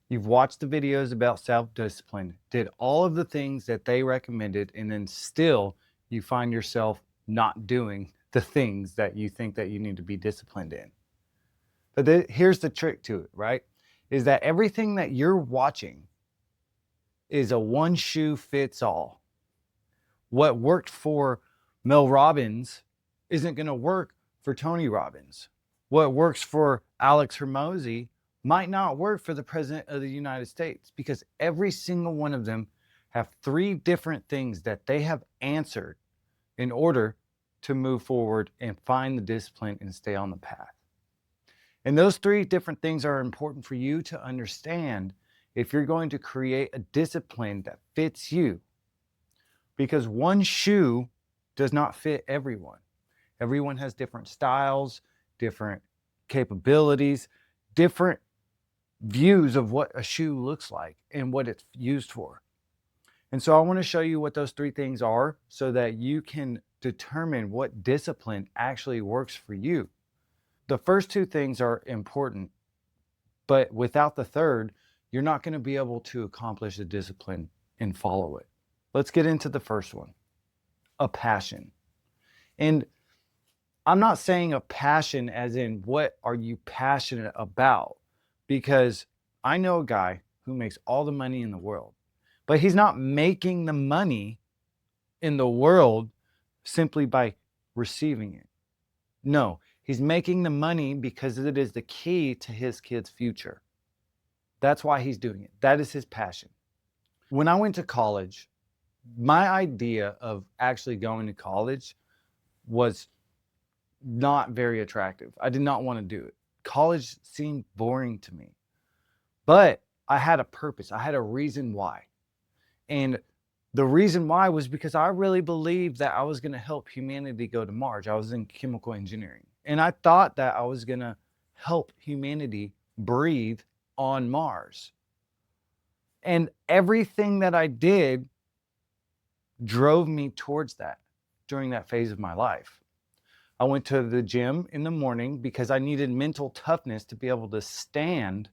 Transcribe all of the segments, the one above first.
You've watched the videos about self-discipline, did all of the things that they recommended, and then still you find yourself not doing the things that you think that you need to be disciplined in. But here's the trick to it, right? Is that everything that you're watching is a one shoe fits all. What worked for Mel Robbins isn't going to work for Tony Robbins. What works for Alex Hormozy might not work for the President of the United States, because every single one of them have three different things that they have answered in order to move forward and find the discipline and stay on the path. And those three different things are important for you to understand if you're going to create a discipline that fits you. Because one shoe does not fit everyone. Everyone has different styles, different capabilities, different views of what a shoe looks like and what it's used for. And so I want to show you what those three things are so that you can determine what discipline actually works for you. The first two things are important, but without the third, you're not going to be able to accomplish the discipline and follow it. Let's get into the first one, a passion. And I'm not saying a passion as in what are you passionate about, because I know a guy who makes all the money in the world, but he's not making the money in the world simply by receiving it. No, he's making the money because it is the key to his kid's future. That's why he's doing it. That is his passion. When I went to college, my idea of actually going to college was not very attractive. I did not want to do it. College seemed boring to me. But I had a purpose. I had a reason why. And the reason why was because I really believed that I was going to help humanity go to Mars. I was in chemical engineering. And I thought that I was going to help humanity breathe on Mars. And everything that I did drove me towards that during that phase of my life. I went to the gym in the morning because I needed mental toughness to be able to stand,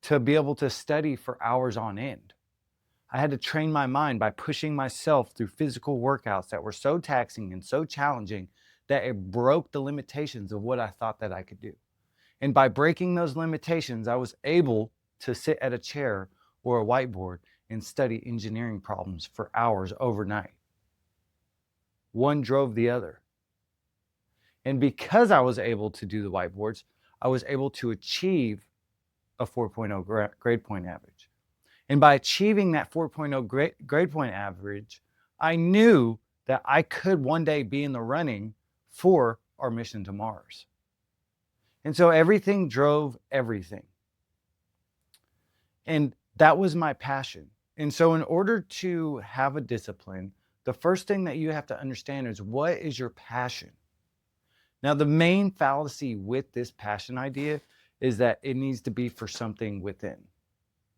to be able to study for hours on end. I had to train my mind by pushing myself through physical workouts that were so taxing and so challenging that it broke the limitations of what I thought that I could do. And by breaking those limitations, I was able to sit at a chair or a whiteboard and study engineering problems for hours overnight. One drove the other. And because I was able to do the whiteboards, I was able to achieve a 4.0 grade point average. And by achieving that 4.0 grade point average, I knew that I could one day be in the running for our mission to Mars. And so everything drove everything. And that was my passion. And so in order to have a discipline, the first thing that you have to understand is, what is your passion? Now, the main fallacy with this passion idea is that it needs to be for something within.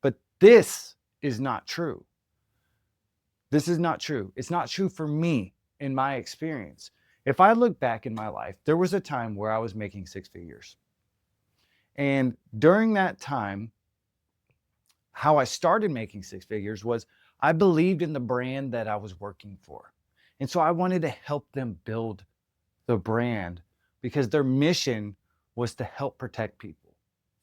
But this is not true. This is not true. It's not true for me in my experience. If I look back in my life, there was a time where I was making six figures. And during that time, how I started making six figures was I believed in the brand that I was working for. And so I wanted to help them build the brand because their mission was to help protect people.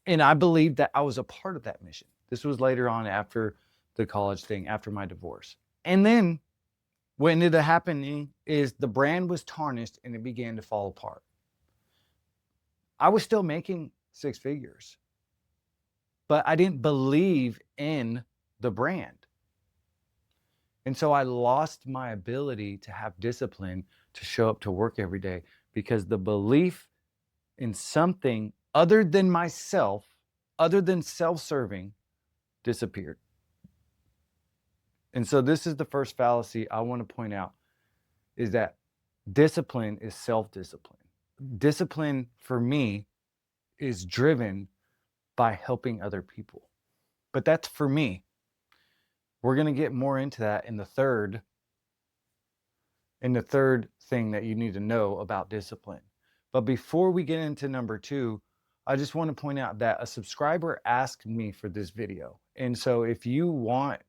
And I believed that I was a part of that mission. This was later on after the college thing, after my divorce. And then what ended up happening is the brand was tarnished and it began to fall apart. I was still making six figures, but I didn't believe in the brand. And so I lost my ability to have discipline to show up to work every day because the belief in something other than myself, other than self-serving, disappeared. And so this is the first fallacy I want to point out, is that discipline is self-discipline. Discipline for me is driven by helping other people. But that's for me. We're going to get more into that in the third thing that you need to know about discipline. But before we get into number two, I just want to point out that a subscriber asked me for this video. And so if you want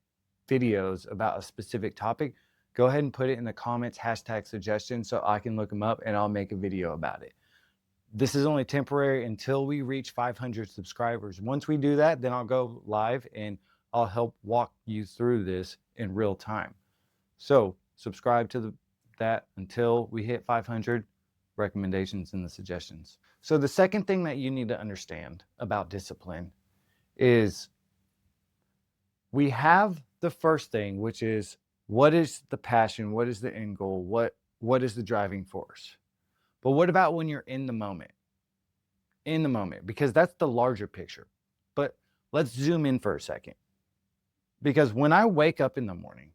videos about a specific topic, go ahead and put it in the comments, #suggestion, so I can look them up and I'll make a video about it. This is only temporary until we reach 500 subscribers. Once we do that, then I'll go live and I'll help walk you through this in real time. So subscribe to that until we hit 500 recommendations and the suggestions. So the second thing that you need to understand about discipline is we have the first thing, which is what is the passion? What is the end goal? What is the driving force? But what about when you're in the moment? In the moment, because that's the larger picture. But let's zoom in for a second. Because when I wake up in the morning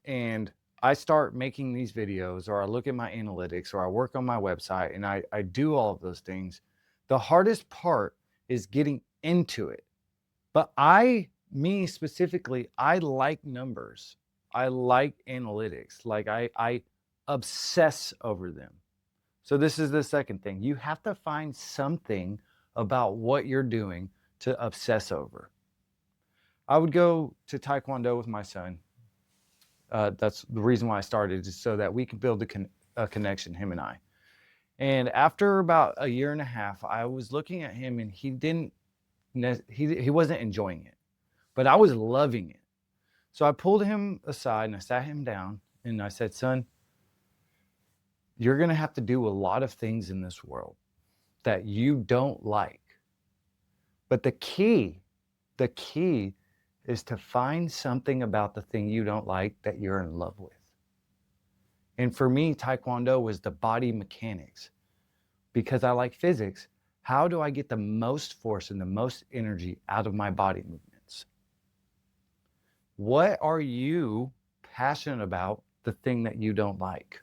and I start making these videos, or I look at my analytics, or I work on my website, and I do all of those things, the hardest part is getting into it. But me specifically, I like numbers. I like analytics. Like I obsess over them. So this is the second thing. You have to find something about what you're doing to obsess over. I would go to Taekwondo with my son. That's the reason why I started, is so that we can build a connection, him and I. And after about a year and a half, I was looking at him and he wasn't enjoying it, but I was loving it. So I pulled him aside and I sat him down and I said, son, you're going to have to do a lot of things in this world that you don't like. But the key is to find something about the thing you don't like that you're in love with. And for me, Taekwondo was the body mechanics. Because I like physics, how do I get the most force and the most energy out of my body movements? What are you passionate about, the thing that you don't like?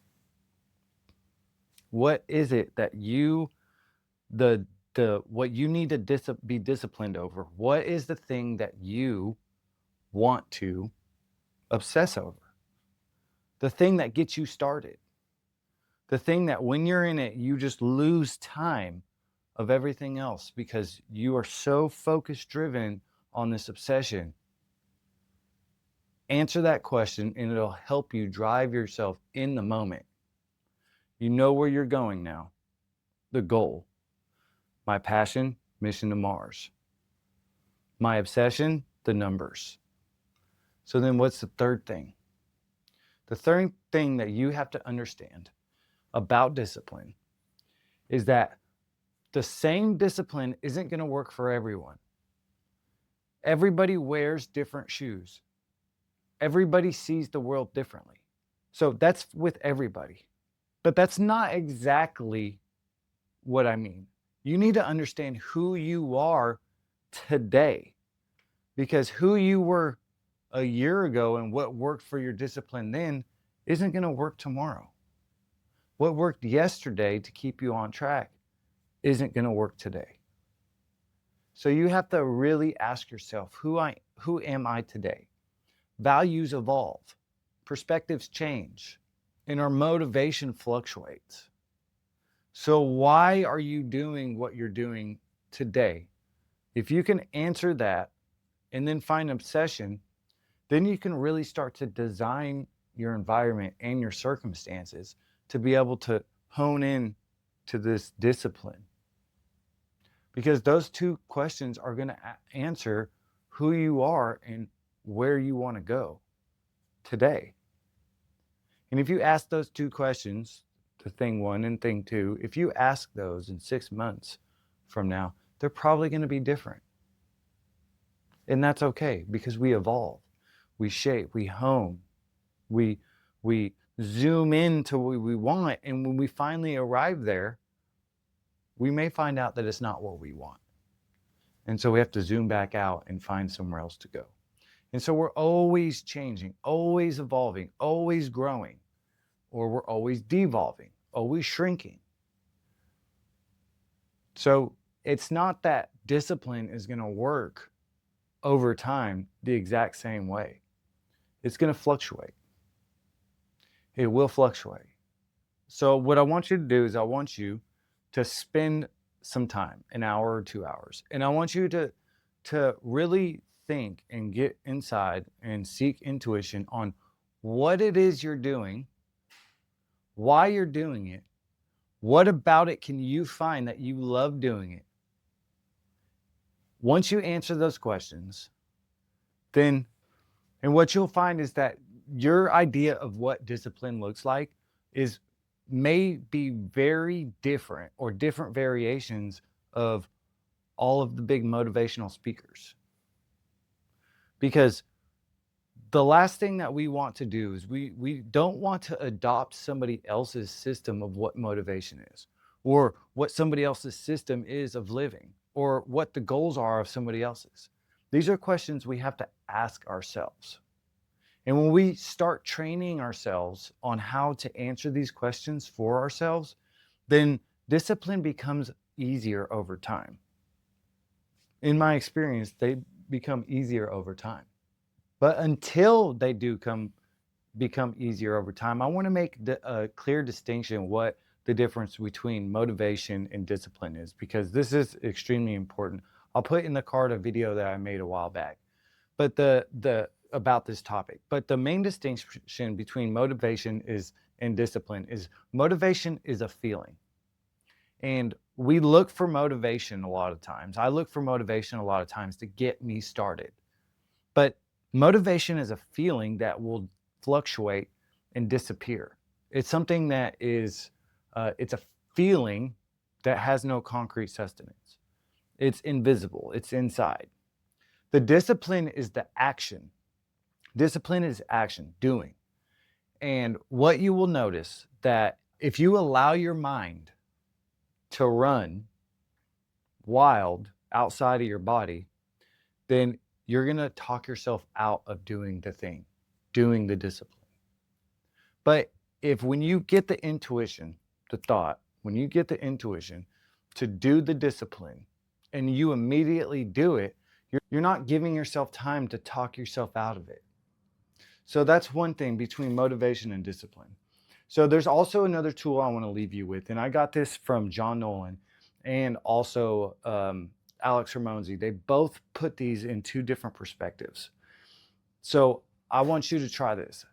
What is it that what you need to be disciplined over? What is the thing that you want to obsess over? The thing that gets you started. The thing that when you're in it, you just lose time of everything else because you are so focus driven on this obsession. Answer that question and it'll help you drive yourself in the moment. You know where you're going now. The goal. My passion, mission to Mars. My obsession, the numbers. So then what's the third thing? The third thing that you have to understand about discipline is that the same discipline isn't going to work for everyone. Everybody wears different shoes. Everybody sees the world differently. So that's with everybody. But that's not exactly what I mean. You need to understand who you are today, because who you were a year ago and what worked for your discipline then isn't going to work tomorrow. What worked yesterday to keep you on track isn't going to work today. So you have to really ask yourself, who am I today? Values evolve, perspectives change, and our motivation fluctuates. So why are you doing what you're doing today? If you can answer that and then find obsession, then you can really start to design your environment and your circumstances to be able to hone in to this discipline. Because those two questions are going to answer who you are and where you want to go today. And if you ask those two questions, the thing one and thing two, if you ask those in 6 months from now, they're probably going to be different. And that's okay, because we evolve, we shape, we hone, we zoom into what we want. And when we finally arrive there, we may find out that it's not what we want. And so we have to zoom back out and find somewhere else to go. And so we're always changing, always evolving, always growing, or we're always devolving, always shrinking. So it's not that discipline is going to work over time the exact same way. It's going to fluctuate. It will fluctuate. So what I want you to do is I want you to spend some time, an hour or 2 hours. And I want you to really think and get inside and seek intuition on what it is you're doing, why you're doing it, what about it can you find that you love doing it. Once you answer those questions, then, and what you'll find is that your idea of what discipline looks like is may be very different, or different variations of all of the big motivational speakers. Because the last thing that we want to do is we don't want to adopt somebody else's system of what motivation is, or what somebody else's system is of living, or what the goals are of somebody else's. These are questions we have to ask ourselves. And when we start training ourselves on how to answer these questions for ourselves, then discipline becomes easier over time. In my experience, they become easier over time. But until they do become easier over time, I want to make a clear distinction what the difference between motivation and discipline is, because this is extremely important. I'll put in the card a video that I made a while back, but about this topic. But the main distinction between motivation and discipline is motivation is a feeling. And we look for motivation a lot of times. I look for motivation a lot of times to get me started. But motivation is a feeling that will fluctuate and disappear. It's something that is, it's a feeling that has no concrete sustenance. It's invisible, it's inside. The discipline is the action. Discipline is action, doing. And what you will notice that if you allow your mind to run wild outside of your body, then you're going to talk yourself out of doing the thing, doing the discipline. But if when you get the intuition, the thought, when you get the intuition to do the discipline and you immediately do it, you're not giving yourself time to talk yourself out of it. So that's one thing between motivation and discipline. So there's also another tool I want to leave you with, and I got this from John Nolan and also Alex Ramonzi. They both put these in two different perspectives. So I want you to try this.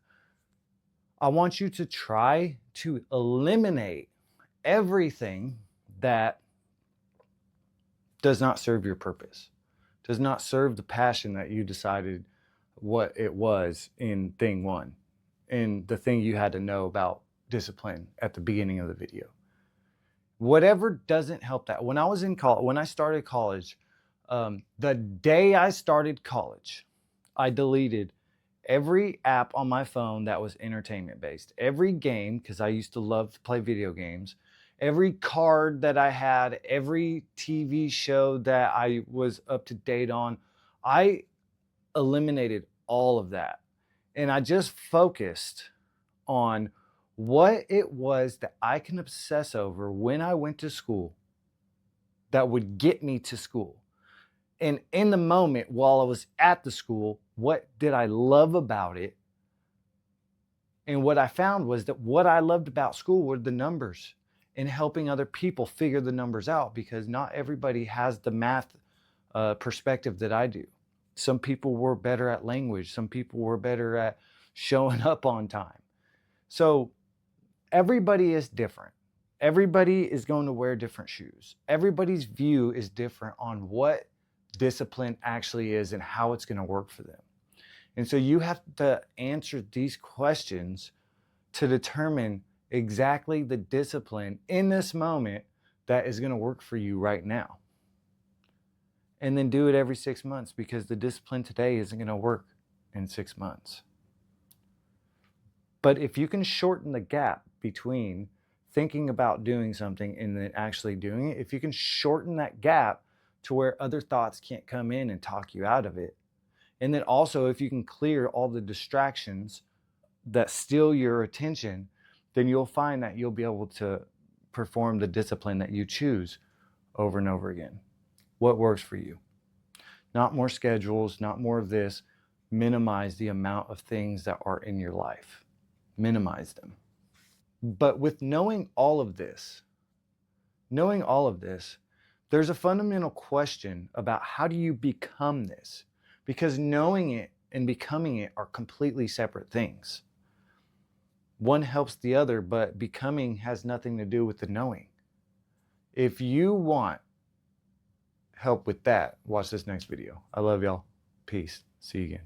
I want you to try to eliminate everything that does not serve your purpose, does not serve the passion that you decided what it was in thing one, in the thing you had to know about discipline at the beginning of the video. Whatever doesn't help that. When I was in college, when I started college, the day I started college, I deleted every app on my phone that was entertainment based, every game, because I used to love to play video games, every card that I had, every TV show that I was up to date on. I eliminated all of that. And I just focused on what it was that I can obsess over when I went to school that would get me to school. And in the moment while I was at the school, what did I love about it? And what I found was that what I loved about school were the numbers and helping other people figure the numbers out, because not everybody has the math perspective that I do. Some people were better at language. Some people were better at showing up on time. So everybody is different. Everybody is going to wear different shoes. Everybody's view is different on what discipline actually is and how it's going to work for them. And so you have to answer these questions to determine exactly the discipline in this moment that is going to work for you right now. And then do it every 6 months, because the discipline today isn't going to work in 6 months. But if you can shorten the gap between thinking about doing something and then actually doing it, if you can shorten that gap to where other thoughts can't come in and talk you out of it, and then also if you can clear all the distractions that steal your attention, then you'll find that you'll be able to perform the discipline that you choose over and over again. What works for you? Not more schedules, not more of this. Minimize the amount of things that are in your life. Minimize them. But with knowing all of this, There's a fundamental question about how do you become this? Because knowing it and becoming it are completely separate things. One helps the other, but becoming has nothing to do with the knowing. If you want help with that, watch this next video. I love y'all. Peace. See you again.